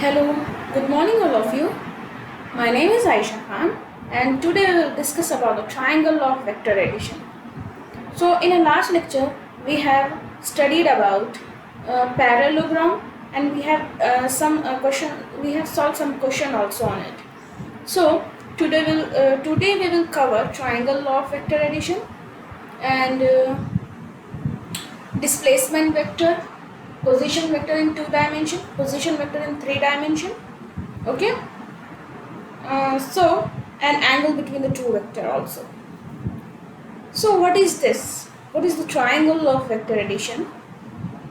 Hello, good morning all of you. My name is Aisha Khan and today we will discuss about the triangle law of vector addition. So in a last lecture we have studied about parallelogram and we have solved some question also on it. So today we will cover triangle law of vector addition and displacement vector, position vector in 2 dimension, position vector in 3 dimension. Okay. An angle between the two vector also. So what is this? What is the triangle law of vector addition?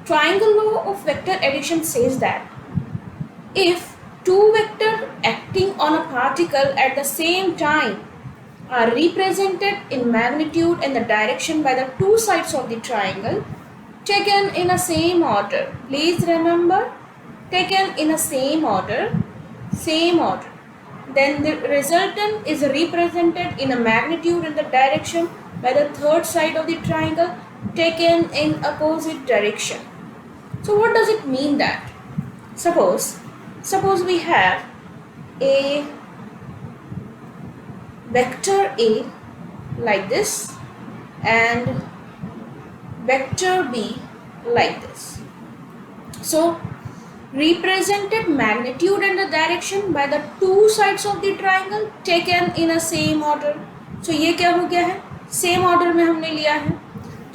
Triangle law of vector addition says that if two vectors acting on a particle at the same time are represented in magnitude and the direction by the two sides of the triangle taken in a same order. Please remember, taken in a same order. Then the resultant is represented in a magnitude and the direction by the third side of the triangle taken in opposite direction. So what does it mean that? Suppose we have a vector A like this and vector B like this. So represented magnitude and the direction by the two sides of the triangle taken in a same order. So ये क्या हो गया है, same order में हमने लिया है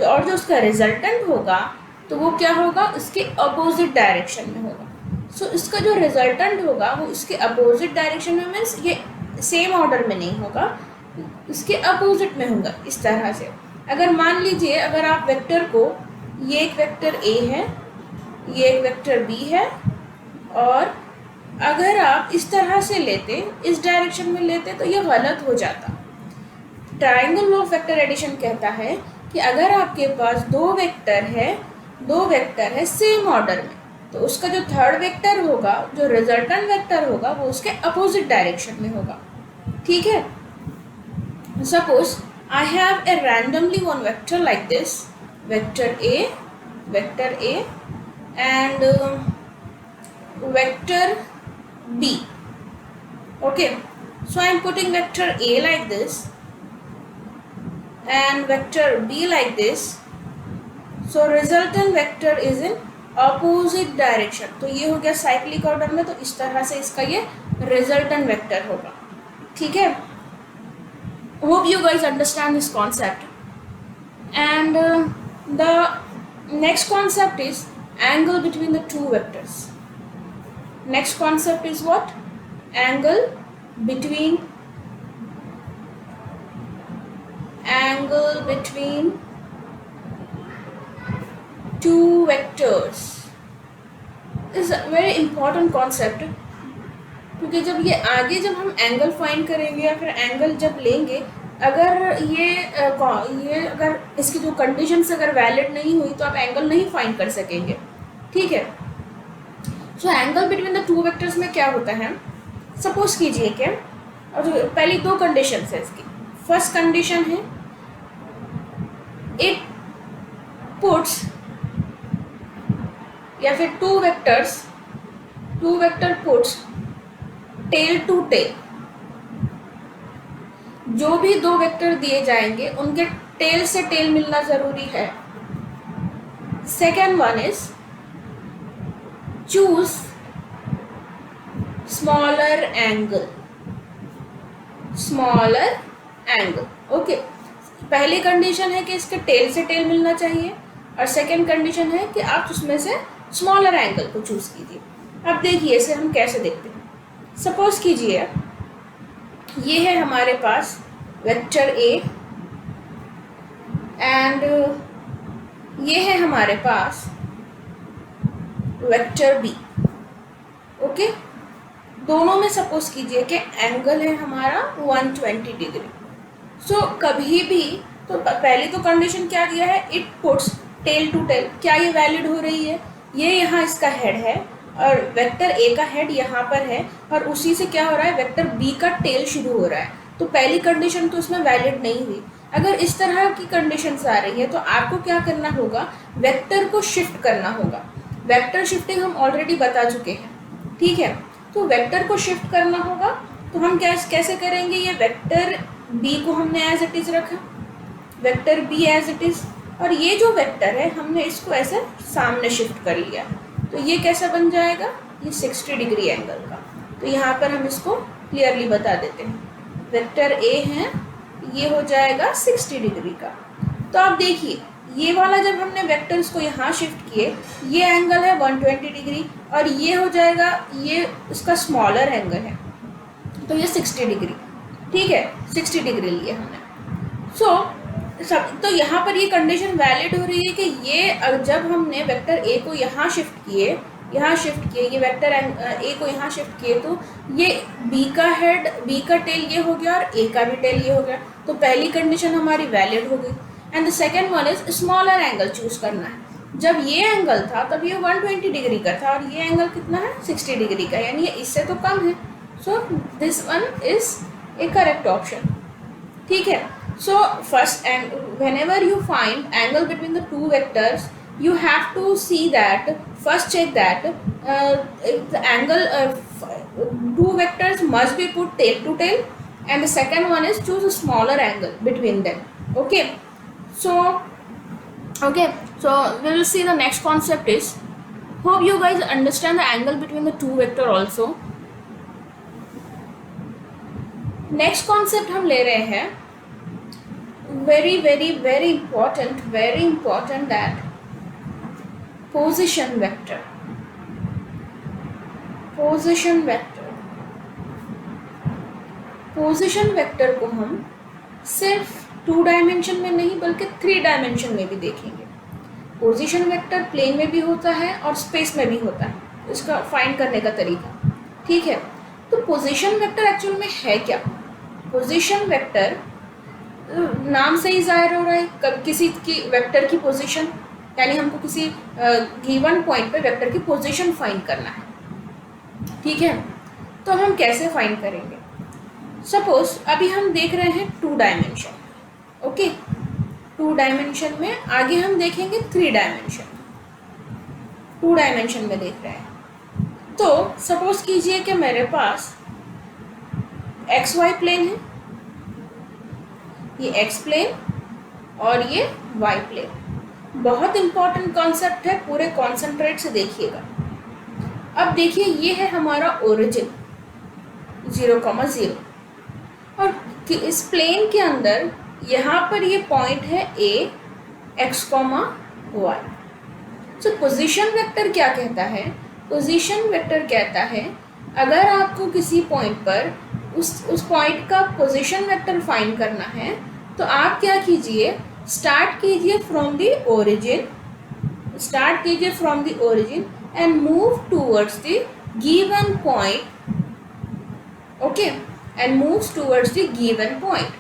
और जो उसका रिजल्टेंट होगा तो वो क्या होगा, उसके अपोजिट डायरेक्शन में होगा. सो इसका जो रिजल्टेंट होगा वो इसके अपोजिट डायरेक्शन में, मीन्स ये सेम ऑर्डर में नहीं होगा, इसके अपोजिट में होगा. इस तरह से अगर मान लीजिए अगर आप वेक्टर को, ये एक वेक्टर ए है, ये एक वेक्टर बी है और अगर आप इस तरह से लेते, इस डायरेक्शन में लेते तो ये गलत हो जाता. Triangle law of vector addition कहता है कि अगर आपके पास दो वेक्टर है सेम ऑर्डर में, तो उसका जो थर्ड वेक्टर होगा, जो रिजल्टेंट वेक्टर होगा, वो उसके अपोजिट डायरेक्शन में होगा. ठीक है. Suppose I have a randomly one vector like this, vector A and vector B. Okay, so I am putting vector A like this and vector B like this. So resultant vector is in opposite direction. तो ये हो गया cyclic order में, तो इस तरह से इसका ये resultant vector होगा. ठीक है. Hope you guys understand this concept. And the next concept is angle between the two vectors. Next concept is what? Angle between two vectors is a very important concept. क्योंकि जब ये आगे जब हम angle find करेंगे या फिर angle जब लेंगे, अगर ये अगर इसकी जो कंडीशंस अगर वैलिड नहीं हुई तो आप एंगल नहीं फाइंड कर सकेंगे. ठीक है. So angle between the two vectors में क्या होता है, सपोज कीजिए कि और जो पहली दो कंडीशंस है इसकी. फर्स्ट कंडीशन है इट पुट्स या फिर two vector puts tail to tail. जो भी दो वेक्टर दिए जाएंगे उनके टेल से टेल मिलना जरूरी है. Second one is choose smaller angle. Okay. पहली कंडीशन है कि इसके टेल से टेल मिलना चाहिए और सेकेंड कंडीशन है कि आप उसमें से स्मॉलर एंगल को चूज कीजिए. अब देखिए इसे हम कैसे देखते हैं. सपोज कीजिए ये है हमारे पास वेक्टर ए एंड ये है हमारे पास वेक्टर बी. ओके. दोनों में सपोज कीजिए कि एंगल है हमारा 120 डिग्री. सो कभी भी तो पहली तो कंडीशन क्या दिया है, it puts tail to tail. क्या ये वैलिड हो रही है? ये यहाँ इसका हेड है और वेक्टर ए का हेड यहाँ पर है और उसी से क्या हो रहा है, वेक्टर बी का टेल शुरू हो रहा है. तो पहली कंडीशन तो इसमें वैलिड नहीं हुई. अगर इस तरह की कंडीशंस आ रही है तो आपको क्या करना होगा, वेक्टर को शिफ्ट करना होगा. वेक्टर शिफ्टिंग हम ऑलरेडी बता चुके हैं. ठीक है. तो वेक्टर को शिफ्ट करना होगा, तो हम कैसे करेंगे? ये वेक्टर बी को हमने एज इट इज़ रखा, vector B as it is, और ये जो वेक्टर है हमने इसको ऐसे सामने शिफ्ट कर लिया, तो ये कैसा बन जाएगा? ये 60 डिग्री एंगल का। तो यहाँ पर हम इसको क्लियरली बता देते हैं, वेक्टर ए है, ये हो जाएगा 60 डिग्री का। तो आप देखिए ये वाला जब हमने वेक्टर्स को यहाँ शिफ्ट किए, ये एंगल है 120 डिग्री, और ये हो जाएगा, ये इसका स्मॉलर एंगल है, तो ये 60 डिग्री, ठीक है, 60 डिग्री लिए हमने। तो यहाँ पर ये कंडीशन वैलिड हो रही है कि ये जब हमने वेक्टर ए को यहाँ शिफ्ट किए, ये वेक्टर ए को यहाँ शिफ्ट किए, तो ये बी का हेड, बी का टेल ये हो गया और ए का भी टेल ये हो गया, तो पहली कंडीशन हमारी वैलिड हो गई। And the second one is smaller angle choose करना है। जब ये एंगल था तब ये 120 डिग्री का था, और ये एंगल कितना है? 60 डिग्री का, यानी ये इससे तो कम है। So this one is A correct option, ठीक है। So first, and whenever you find angle between the two vectors, you have to see that, first check that the angle two vectors must be put tail to tail, and the second one is choose a smaller angle between them. Okay, so we will see the next concept is, hope you guys understand the angle between the two vector also. Next concept हम ले रहे हैं, very important, that position vector को हम सिर्फ 2 dimension में नहीं बल्कि 3 डायमेंशन में भी देखेंगे। पोजीशन वेक्टर प्लेन में भी होता है और स्पेस में भी होता है, इसका फाइंड करने का तरीका, ठीक है। तो पोजीशन वेक्टर एक्चुअल में है क्या? पोजीशन वेक्टर नाम से ही जाहिर हो रहा है, किसी की वेक्टर की पोजीशन, यानी हमको किसी गिवन पॉइंट पे वेक्टर की पोजीशन फाइंड करना है, ठीक है। तो हम कैसे फाइंड करेंगे? सपोज अभी हम देख रहे हैं 2 डायमेंशन, ओके, 2 डायमेंशन में, आगे हम देखेंगे 3 डायमेंशन, 2 डायमेंशन में देख रहे हैं। तो सपोज कीजिए कि मेरे पास एक्स वाई प्लेन है, ये एक्स प्लेन और ये वाई प्लेन। बहुत इंपॉर्टेंट कॉन्सेप्ट है, पूरे कॉन्सेंट्रेट से देखिएगा। अब देखिए ये है हमारा ओरिजिन 0,0, और इस प्लेन के अंदर यहाँ पर ये पॉइंट है A, X, Y. So position vector क्या कहता है? पोजीशन वेक्टर कहता है अगर आपको किसी पॉइंट पर उस पॉइंट का पोजीशन वेक्टर फाइंड करना है, तो आप क्या कीजिए, स्टार्ट कीजिए from the origin and move towards the given point, okay, and moves towards the given point.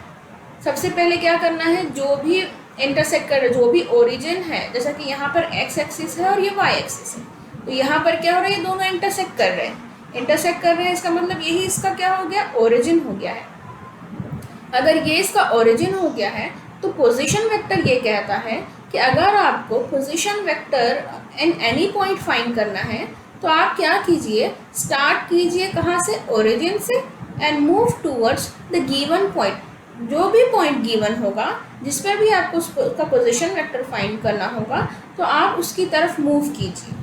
सबसे पहले क्या करना है, जो भी इंटरसेक्ट कर, जो भी ओरिजिन है, जैसा कि यहाँ पर एक्स एक्सिस है और ये वाई एक्सिस है, तो यहाँ पर क्या हो रहा है, ये दोनों इंटरसेक्ट कर रहे हैं, इसका मतलब यही इसका क्या हो गया, ओरिजिन हो गया है। अगर ये इसका ओरिजिन हो गया है, तो पोजीशन वेक्टर ये कहता है कि अगर आपको position vector in any point find करना है, तो आप क्या कीजिए, स्टार्ट कीजिए कहाँ से, ओरिजिन से, and move towards the given point. जो भी पॉइंट गिवन होगा, जिस पर भी आपको उसका पोजीशन वेक्टर फाइंड करना होगा, तो आप उसकी तरफ मूव कीजिए,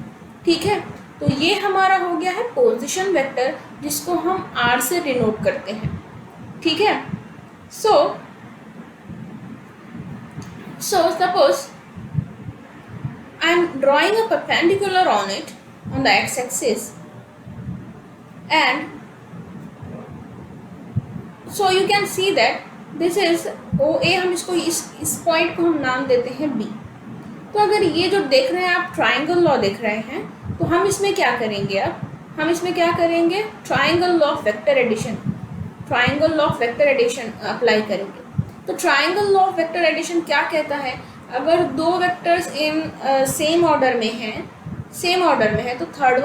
ठीक है। तो ये हमारा हो गया है पोजीशन वेक्टर, जिसको हम आर से डिनोट करते हैं, ठीक है। So suppose I am drawing a perpendicular on it, on the x-axis, and so you can see that this is OA, हम इसको इस पॉइंट को हम नाम देते हैं B। तो अगर ये जो देख रहे हैं आप ट्राइंगल लॉ देख रहे हैं, तो हम इसमें क्या करेंगे, अब हम इसमें क्या करेंगे, triangle law of vector addition apply करेंगे। तो triangle law of vector addition क्या कहता है, अगर 2 वेक्टर्स इन सेम ऑर्डर में है, तो थर्ड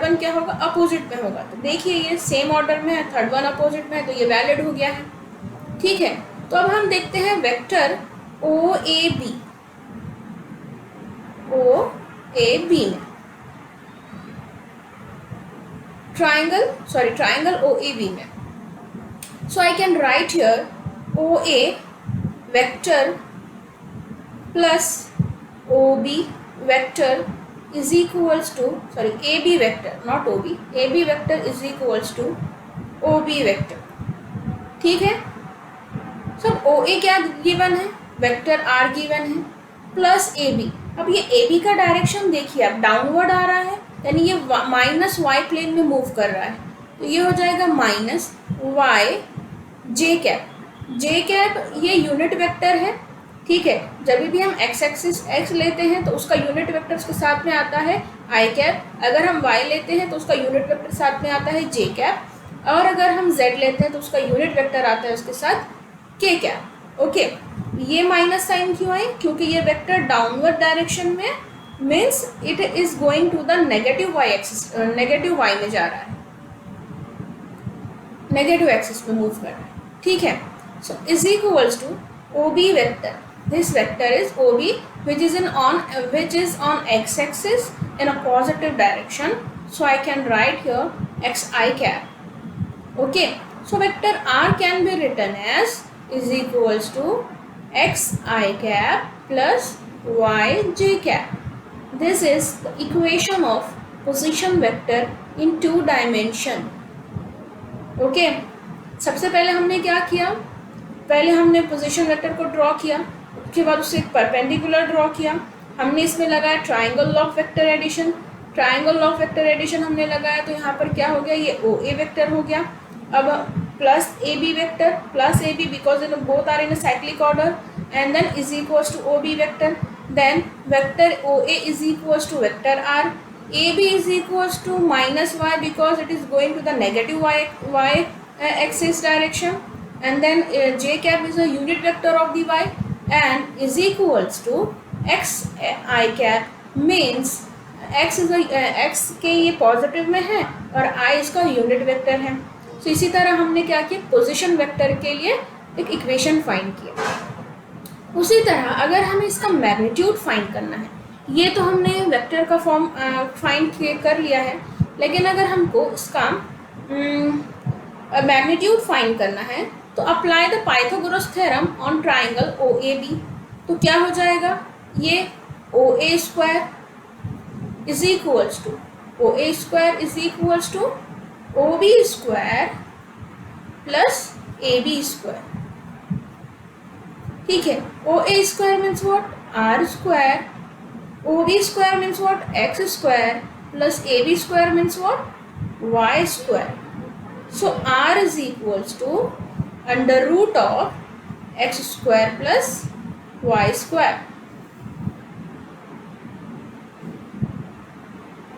वन क्या होगा, अपोजिट में होगा। तो देखिए ये सेम ऑर्डर में है, थर्ड वन अपोजिट में है, तो ये वैलिड हो गया है, ठीक है। तो अब हम देखते हैं वेक्टर ओ ए बी में, triangle OAB में. So I can write here OA vector plus OB vector is equals to, AB vector, not OB, AB vector is equals to OB vector. ठीक है. सब OA क्या given है, vector R given है, plus AB. अब ये AB का direction देखिए, अब डाउनवर्ड आ रहा है, यानी ये माइनस वाई प्लेन में मूव कर रहा है, तो ये हो जाएगा माइनस वाई जे कैप. जे कैप ये यूनिट वेक्टर है. ठीक है, जब भी हम एक्स एक्सिस एक्स लेते हैं तो उसका यूनिट वेक्टर उसके साथ में आता है आई कैप. अगर हम वाई लेते हैं तो उसका यूनिट वेक्टर साथ में आता है जे कैप. और अगर हम जेड लेते हैं तो उसका यूनिट वेक्टर आता है उसके साथ के कैप. ओके, ये माइनस साइन क्यों है, क्योंकि ये वेक्टर डाउनवर्ड डायरेक्शन में means it is going to the negative Y axis, negative Y में जा रहा है, नेगेटिव एक्सिस में मूव कर रहा है. ठीक है. So is equals to OB vector. This vector is OB which is on x axis in a positive direction. So I can write here xi cap. Okay. So vector R can be written as is equals to xi cap plus yj cap. This is the equation of position vector in 2 dimension. Okay. सबसे पहले हमने क्या किया, पहले हमने position vector को draw किया, उसके बाद उससे एक परपेंडिकुलर ड्रॉ किया. हमने इसमें लगाया triangle of vector addition. Triangle of vector addition हमने लगाया तो यहाँ पर क्या हो गया, ये OA वेक्टर हो गया. अब plus AB vector, plus AB because both are in a cyclic order, and then is equals to OB vector. Then vector OA is equals to vector R. AB is equals to minus Y because it is going to the negative Y axis direction, and then j cap is a unit vector of the y and is equals to x I cap, means x is x के ये positive में है और I इसका unit vector है. तो इसी तरह हमने क्या किया, पोजीशन वेक्टर के लिए एक इक्वेशन फाइंड किया. उसी तरह अगर हमें इसका मैग्नीट्यूड फाइंड करना है, ये तो हमने वेक्टर का फॉर्म फाइंड कर लिया है, लेकिन अगर हमको इसका मैग्नीट्यूड फाइंड करना है तो apply the Pythagoras theorem on triangle OAB. तो क्या हो जाएगा, ये OA square is equals to OA square is equals to OB square plus AB square. ठीक है. OA square means what, R square. OB square means what, X square plus AB square means what, Y square. So R is equals to under root of x square plus y square.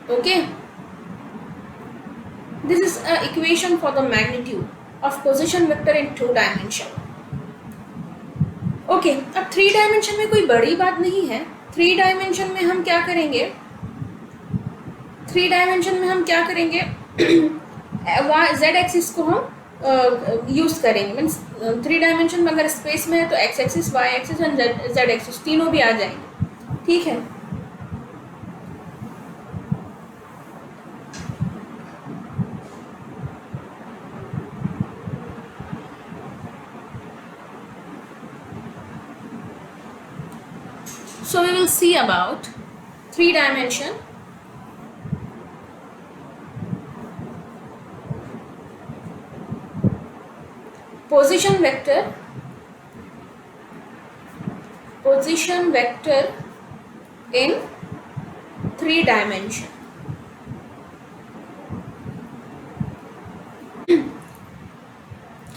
Okay. This is an equation for the magnitude of position vector in 2 dimension. Okay. अब 3 dimension में कोई बड़ी बात नहीं है. 3 dimension में हम क्या करेंगे, 3 dimension में हम क्या करेंगे z एक्सिस को हम यूज़ करेंगे. मीन्स 3 डायमेंशन में अगर स्पेस में है तो x axis, y axis and z axis तीनों भी आ जाएंगे. ठीक है. So we will see about 3 dimension. Position vector in 3 dimension.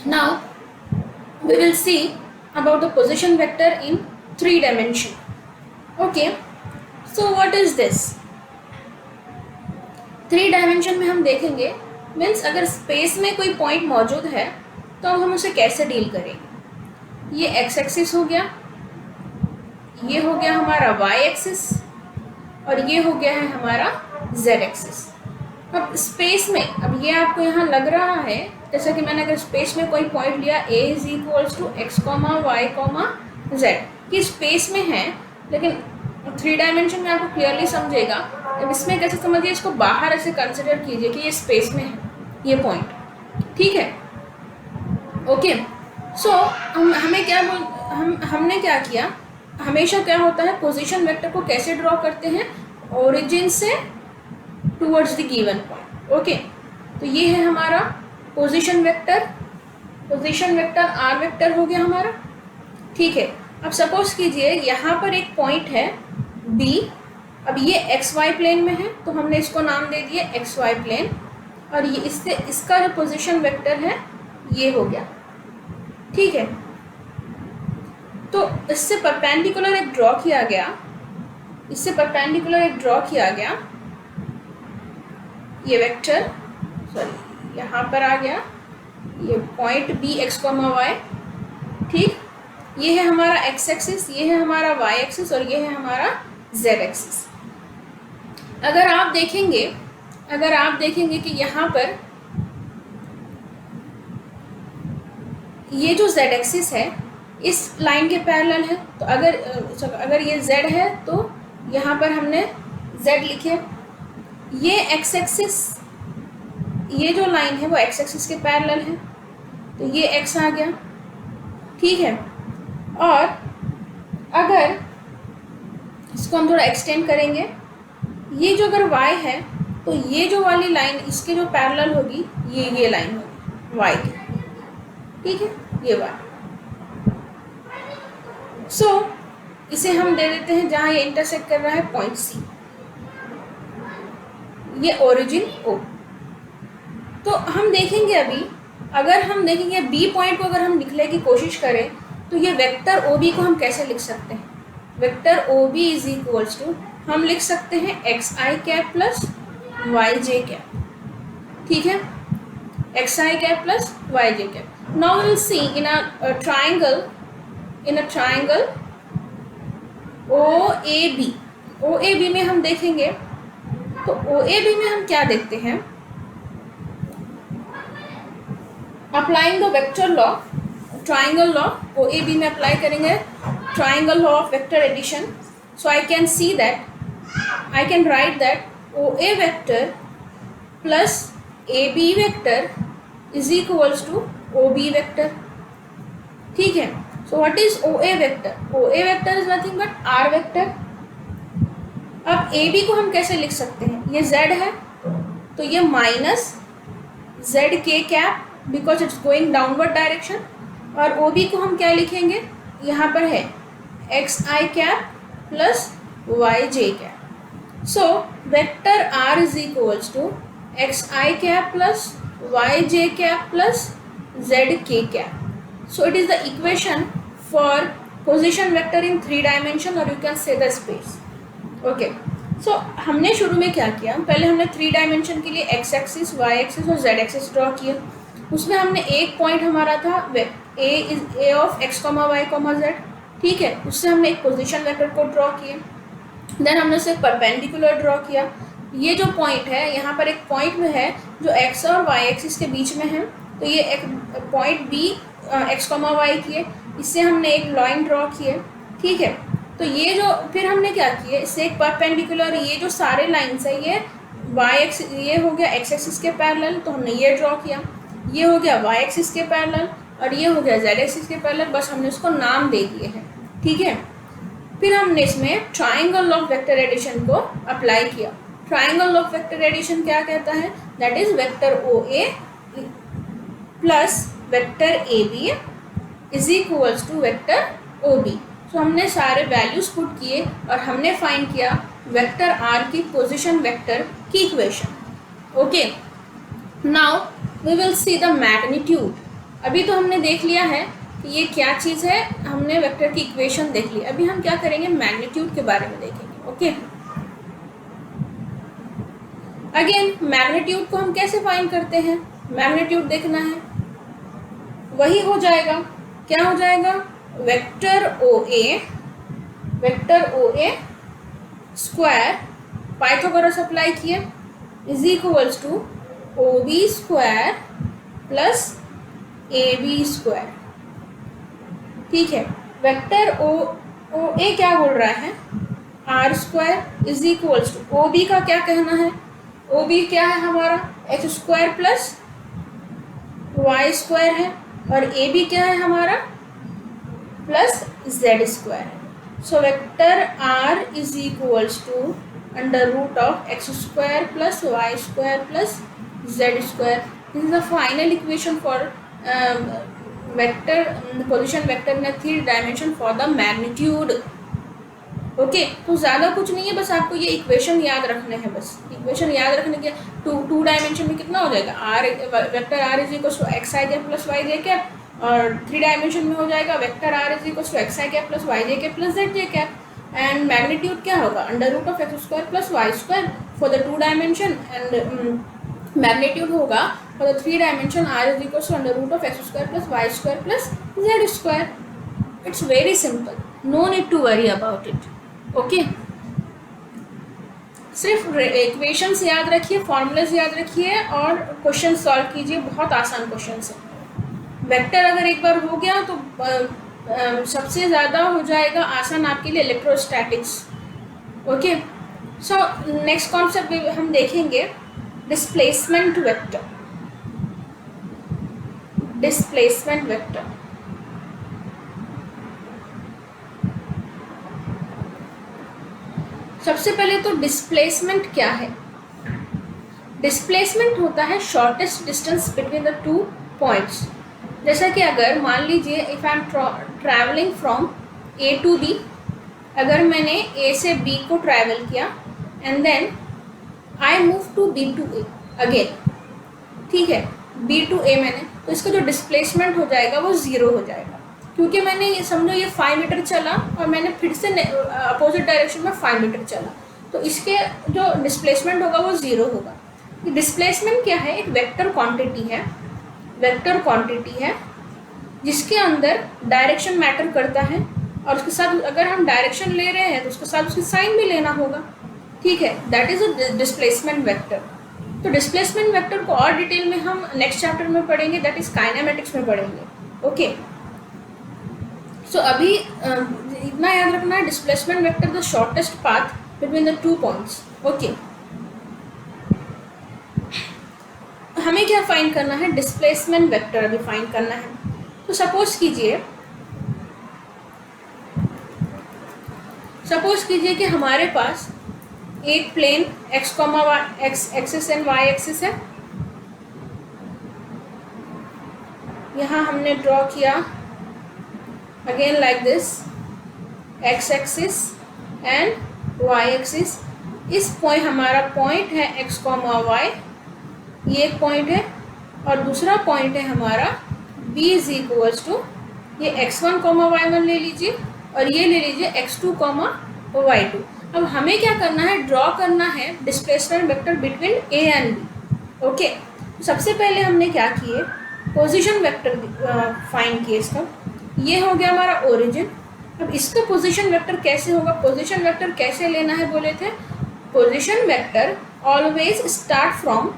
Now we will see about the position vector in 3 dimension. Okay, so what is this? 3 dimension में हम देखेंगे means अगर space में कोई पॉइंट मौजूद है तो हम उसे कैसे डील करेंगे. ये x एक्सिस हो गया, ये हो गया हमारा y एक्सिस और ये हो गया है हमारा z एक्सिस. अब स्पेस में, अब ये आपको यहाँ लग रहा है जैसा कि मैंने अगर स्पेस में कोई पॉइंट लिया a is equals to x, y, z, ये स्पेस में है, लेकिन 3 डायमेंशन में आपको क्लियरली समझेगा अब इसमें कैसे समझिए, इसको बाहर ऐसे कंसिडर कीजिए कि ये स्पेस में है ये पॉइंट, ठीक है। ओके, सो हमने क्या किया, हमेशा क्या होता है, पोजीशन वेक्टर को कैसे ड्रॉ करते हैं, ओरिजिन से towards the given point. Okay, तो ये है हमारा पोजीशन वेक्टर आर वेक्टर हो गया हमारा, ठीक है। अब सपोज कीजिए यहाँ पर एक पॉइंट है बी, अब ये एक्स वाई प्लेन में है तो हमने इसको नाम दे दिया एक्स वाई प्लेन, और ये इसका जो पोजीशन वेक्टर है ये हो गया, ठीक है। तो इससे परपेंडिकुलर एक ड्रॉ किया गया, ये वेक्टर, सॉरी यहाँ पर आ गया ये point B X comma Y, ठीक। ये है हमारा एक्स एक्सिस, ये है हमारा वाई एक्सिस, और ये है हमारा जेड एक्सिस। अगर आप देखेंगे कि यहाँ पर ये जो जेड एक्सिस है इस लाइन के पैरेलल है, तो अगर ये जेड है तो यहाँ पर हमने जेड लिखे, ये एक्स एक्सिस, ये जो लाइन है वो एक्स एक्सिस के पैरेलल है, तो ये एक्स आ गया, ठीक है। और अगर इसको हम थोड़ा एक्सटेंड करेंगे, ये जो अगर y है तो ये जो वाली लाइन इसके जो पैरेलल होगी ये लाइन होगी y की, ठीक है, ये y। सो इसे हम दे देते हैं जहाँ ये इंटरसेक्ट कर रहा है पॉइंट C, ये ओरिजिन O। तो हम देखेंगे अभी, अगर हम देखेंगे B पॉइंट को अगर हम लिखने की कोशिश करें तो ये वेक्टर OB को हम कैसे लिख सकते हैं, vector OB is equals to, हम लिख सकते हैं X I cap plus Y J cap, ठीक है, X I cap plus Y J cap. Now will see in a triangle OAB में हम देखेंगे, तो OAB में हम क्या देखते हैं, applying the vector law, triangle law OAB में अप्लाई करेंगे, triangle law of vector addition. So I can write that OA vector plus AB vector is equals to OB vector, ठीक है। So what is OA vector? OA vector is nothing but R vector। अब AB को हम कैसे लिख सकते हैं, ये Z है तो ये minus ZK cap because it's going downward direction, और OB को हम क्या लिखेंगे, यहाँ पर है XI cap plus YJ cap. So vector R is equals to XI cap plus YJ cap plus ZK cap. So it is the equation for position vector in 3 dimension, और you can say the space. Okay, so हमने शुरू में क्या किया, पहले हमने 3 dimension के लिए एक्स एक्सिस, वाई एक्सिस और जेड एक्सिस ड्रॉ किया। उसमें हमने एक पॉइंट हमारा था A of X comma Y comma Z, ठीक है, उससे हमने एक पोजीशन वेक्टर को ड्रॉ किया। देन हमने उसे परपेंडिकुलर ड्रॉ किया, ये जो पॉइंट है यहाँ पर एक पॉइंट में है जो एक्स और वाई एक्सिस के बीच में है, तो ये एक point B X comma Y किए, इससे हमने एक लाइन ड्रॉ किए, ठीक है। तो ये जो फिर हमने क्या किया, इससे एक परपेंडिकुलर, ये जो सारे लाइन्स है ये ये हो गया एक्स एक्सिस के पैरेलल, तो हमने ये ड्रॉ किया, ये हो गया वाई एक्सिस के पैरेलल, और ये हो गया जेड एक्सिस के पैरेलल, बस हमने उसको नाम दे दिए हैं, ठीक है। फिर हमने इसमें ट्राइंगल ऑफ वेक्टर एडिशन को अप्लाई किया। ट्राइंगल ऑफ वेक्टर एडिशन क्या कहता है, that is vector OA plus vector AB is equals to vector OB। So हमने सारे वैल्यूज पुट किए और हमने फाइंड किया वेक्टर R की पोजीशन वेक्टर की equation. Okay, now we will see the magnitude. अभी तो हमने देख लिया है कि ये क्या चीज़ है, हमने वेक्टर की इक्वेशन देख ली, अभी हम क्या करेंगे, मैग्नीट्यूड के बारे में देखेंगे। ओके, अगेन मैग्नीट्यूड को हम कैसे फाइंड करते हैं, मैग्नीट्यूड देखना है, वही हो जाएगा, क्या हो जाएगा, vector OA square Pythagoras apply किए is equals to OB square plus AB square, ठीक है। वेक्टर OA क्या बोल रहा है, R square is equals to, O B का क्या कहना है, ओ बी क्या है हमारा X square plus Y square है, और ए बी क्या है हमारा प्लस जेड स्क्वायर है। So vector R is equals to under root of X square plus Y square plus Z square. This is the final equation for vector position vector in 3 dimension for the magnitude. Okay, तो ज़्यादा कुछ नहीं है, बस आपको ये equation याद रखने हैं। बस इक्वेशन याद रखने के टू डायमेंशन में कितना हो जाएगा, R vector R is equal to X I cap plus Y J cap, और 3 डायमेंशन में हो जाएगा vector R is equal to X I cap plus Y J cap plus Z J cap. And magnitude क्या होगा under root of X square plus Y square for the 2 dimension, and magnitude होगा for the 3 dimension R is equal to under root of X square plus Y square plus Z square. It's very simple, no need to worry about it. Okay, सिर्फ equations याद रखिए, formulas याद रखिए और question solve कीजिए, बहुत आसान question है। वेक्टर अगर एक बार हो गया तो सबसे ज़्यादा हो जाएगा आसान आपके लिए electrostatics. Okay, so next concept हम देखेंगे डिस्प्लेसमेंट वेक्टर। डिस्प्लेसमेंट वेक्टर सबसे पहले तो डिस्प्लेसमेंट क्या है। डिस्प्लेसमेंट होता है shortest distance between the 2 points. जैसा कि अगर मान लीजिए if I am travelling from A to B, अगर मैंने ए से बी को ट्रैवल किया and then I move to B to A again, ठीक है, बी टू ए मैंने, तो इसका जो डिस्प्लेसमेंट हो जाएगा वो 0 हो जाएगा, क्योंकि मैंने ये समझो ये 5 मीटर चला और मैंने फिर से अपोजिट डायरेक्शन में 5 मीटर चला, तो इसके जो डिस्प्लेसमेंट होगा वो 0 होगा। डिस्प्लेसमेंट क्या है, एक वेक्टर क्वांटिटी है, वेक्टर क्वांटिटी है जिसके अंदर डायरेक्शन मैटर करता है, और उसके साथ अगर हम डायरेक्शन ले रहे हैं तो उसके साथ उसकी साइन भी लेना होगा, ठीक है, that is a displacement vector. तो डिस्प्लेसमेंट वेक्टर को और डिटेल में हम नेक्स्ट चैप्टर में पढ़ेंगे, दैट इज काइनेमेटिक्स में पढ़ेंगे। ओके, सो अभी इतना याद रखना है, displacement vector the shortest path between the 2 points. Okay, हमें क्या फाइंड करना है, डिस्प्लेसमेंट वेक्टर अभी फाइंड करना है। तो सपोज कीजिए कि हमारे पास एक plane x, x axis and y axis है, यहाँ हमने ड्रॉ किया again like this x axis and y axis. इस पॉइंट हमारा पॉइंट है x, y, ये एक पॉइंट है, और दूसरा पॉइंट है हमारा b इज इक्वल्स टू ये x1, y1 ले लीजिए, और ये ले लीजिए x2, y2। अब हमें क्या करना है, ड्रॉ करना है displacement vector between a and b। Okay, सबसे पहले हमने क्या किए, पोजीशन वेक्टर फाइंड किए इसका, ये हो गया हमारा ओरिजिन। अब इसका पोजीशन वेक्टर कैसे होगा, पोजीशन वेक्टर कैसे लेना है बोले थे, position vector always start from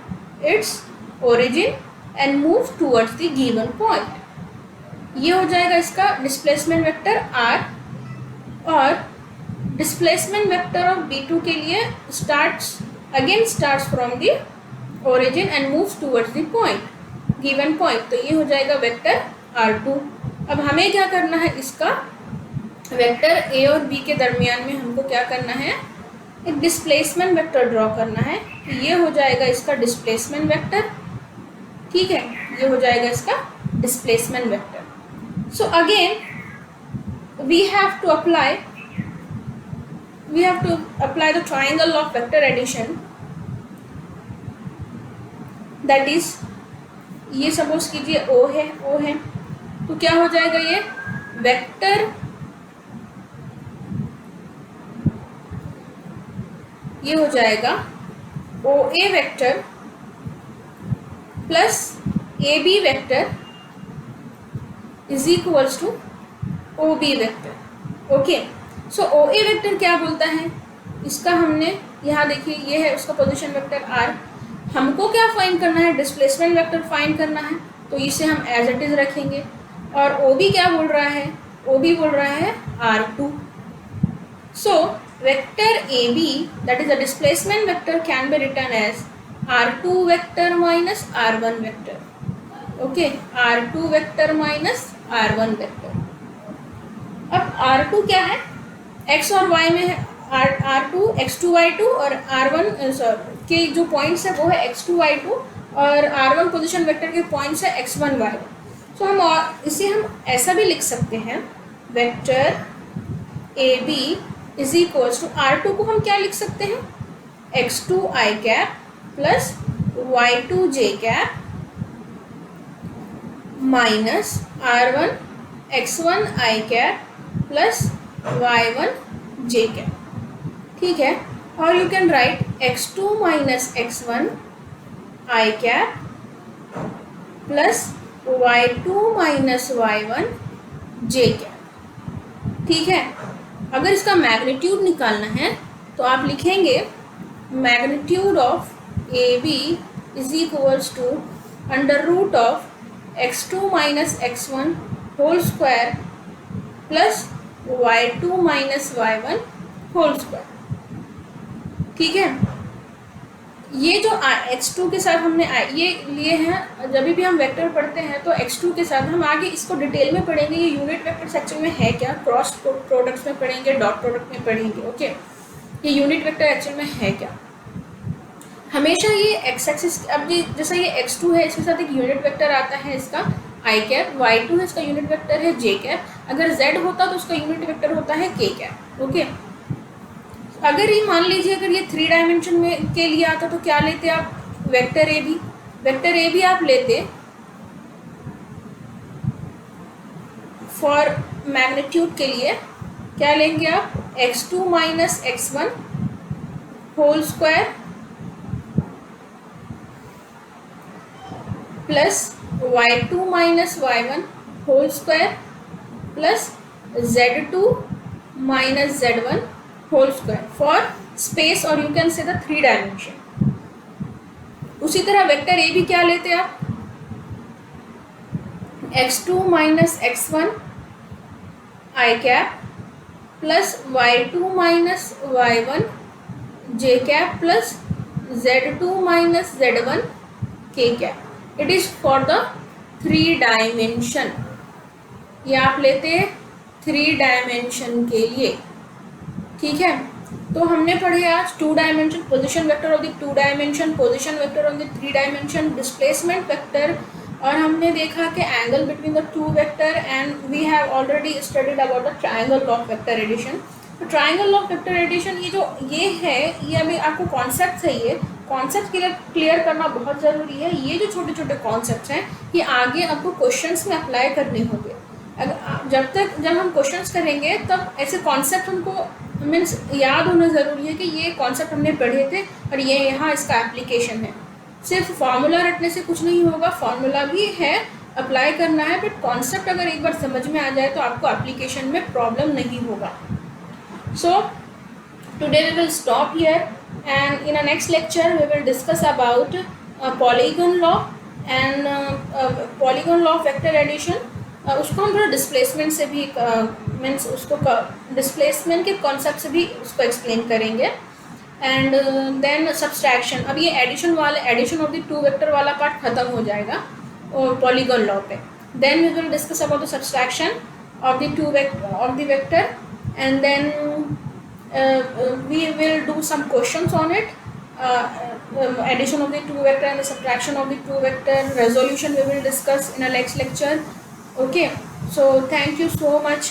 its origin and move towards the given point. ये हो जाएगा इसका डिस्प्लेसमेंट वेक्टर r। और डिस्प्लेसमेंट वेक्टर ऑफ b2 के लिए starts from the origin and moves towards the point given point, तो ये हो जाएगा वेक्टर r2। अब हमें क्या करना है, इसका वेक्टर a और b के दरमियान में हमको क्या करना है, एक डिस्प्लेसमेंट वेक्टर ड्रॉ करना है। तो ये हो जाएगा इसका डिस्प्लेसमेंट वेक्टर, ठीक है, ये हो जाएगा इसका displacement vector. So again we have to apply the triangle of vector addition, that is ये सपोज कीजिए O है, तो क्या हो जाएगा, ये वेक्टर, ये हो जाएगा OA vector plus AB vector is equals to OB vector. Okay, so OA vector क्या बोलता है, इसका हमने यहाँ देखिए ये है उसका पोजीशन वेक्टर r। हमको क्या फाइंड करना है, डिस्प्लेसमेंट वेक्टर फाइंड करना है, तो इसे हम एज इट इज रखेंगे। और OB क्या बोल रहा है, OB बोल रहा है r2। So vector AB, that is the displacement vector, can be written as R2 vector minus R1 vector. Okay, R2 vector minus R1 vector. अब R2 क्या है, x और y में है, R2 x2 y2 और R1 के जो points है वो है x2 y2 और R1 पोजीशन वेक्टर के पॉइंट्स है x1 y1. सो हम इसे हम ऐसा भी लिख सकते हैं, vector AB is equals to R2 को हम क्या लिख सकते हैं, x2 i cap plus y2 j cap minus R1 x1 i cap plus y1 j cap. ठीक है, और you can write x2 minus x1 i cap plus y2 minus y1 j cap. ठीक है, अगर इसका मैग्नीट्यूड निकालना है तो आप लिखेंगे magnitude of AB is equals to under root of x2 minus x1 whole square plus y2 minus y1 whole square. ठीक है, ये जो x2 के साथ हमने ये लिए हैं, जब भी हम वेक्टर पढ़ते हैं तो x2 के साथ हम आगे इसको डिटेल में पढ़ेंगे, ये यूनिट वेक्टर सेक्शन में है क्या, क्रॉस प्रोडक्ट्स में पढ़ेंगे, डॉट प्रोडक्ट में पढ़ेंगे. ओके, ये यूनिट वेक्टर एक्चुअल में है क्या. हमेशा ये एक्स एक्सिस, अब ये जैसा ये x2 है इसके साथ एक यूनिट वेक्टर आता है इसका i कैप, y2 है इसका यूनिट वेक्टर है j कैप, अगर z होता तो उसका यूनिट वेक्टर होता है k कैप. ओके, अगर ये मान लीजिए अगर ये 3 डायमेंशन में के लिए आता तो क्या लेते आप, वेक्टर ए बी आप लेते फॉर मैग्नीट्यूड के लिए क्या लेंगे आप, x2 minus x1 whole square plus y2 minus y1 whole square plus z2 minus z1 whole square for space, और you can say the 3 dimension. उसी तरह वेक्टर ए भी क्या लेते आप, x2 minus x1 i cap plus y2 minus y1 j cap plus z2 minus z1 k cap. It is for the 3 dimension. ये आप लेते हैं 3 डायमेंशन के लिए. ठीक है, तो हमने पढ़े आज 2 dimension, position vector of the 2 dimension, position vector of the 3 dimension, displacement vector, और हमने देखा कि angle between the 2 vector, and we have already studied about the triangle of vector addition. तो ट्रायंगल ऑफ वेक्टर एडिशन ये है, ये अभी आपको कॉन्सेप्ट है, ये कॉन्सेप्ट क्लियर करना बहुत ज़रूरी है. ये जो छोटे छोटे कॉन्सेप्ट हैं ये आगे आपको क्वेश्चंस में अप्लाई करने होंगे. जब हम क्वेश्चंस करेंगे तब ऐसे कॉन्सेप्ट हमको मीन्स याद होना ज़रूरी है कि ये कॉन्सेप्ट हमने पढ़े थे और ये यहाँ इसका एप्लीकेशन है. सिर्फ फार्मूला रटने से कुछ नहीं होगा, फार्मूला भी है, अप्लाई करना है, बट कॉन्सेप्ट अगर एक बार समझ में आ जाए तो आपको एप्लीकेशन में प्रॉब्लम नहीं होगा. So today we will stop here, and in a next lecture we will discuss about polygon law and polygon law of vector addition. उसको हम थोड़ा डिस्प्लेसमेंट से भी मीन्स उसको डिस्प्लेसमेंट के कॉन्सेप्ट से भी उसको एक्सप्लेन करेंगे. एंड देन सब्सट्रैक्शन, अब ये एडिशन ऑफ द 2 वेक्टर वाला पार्ट खत्म हो जाएगा पॉलीगन लॉ पे. Then we will discuss about the subtraction of the 2 vector, and then we will do some questions on it. Addition of the 2 vector and the subtraction of the 2 vector resolution we will discuss in a next lecture. Okay, so thank you so much